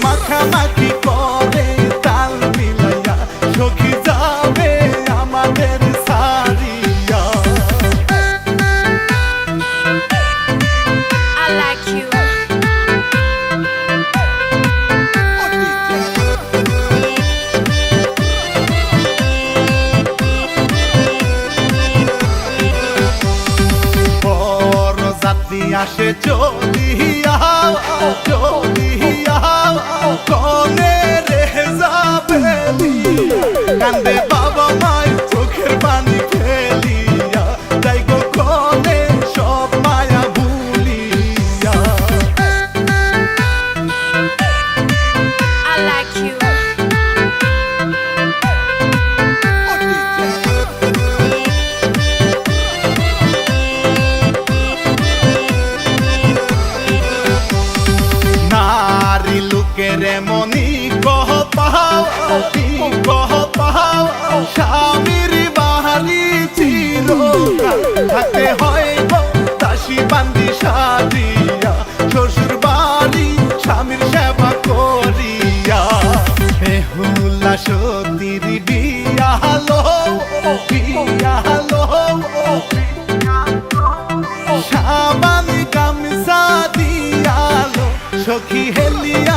মাখামাখি করে তাল মিলাইয়া সখী যাবে আমাদের সারিয়া। I like you. বড় যাত্রী আসে চলিয়া চলিয়া কনে রে যাবে কান্দে বাবা মাই চোখের পানি ফেলিয়া যাই গো কনে সব মায়া ভুলিয়া। I like you. নারী লোকের মনি কহ পাও স্বামীর বাহারি চিরকাল থাকতে হয় দাসী বান্দি সাজিয়া শ্বশুর বাড়ি স্বামীর সেবা করিয়া। বেহুলা সতীর বিয়া হলো সাবান গামছা দিয়ালো সখী হেলিয়া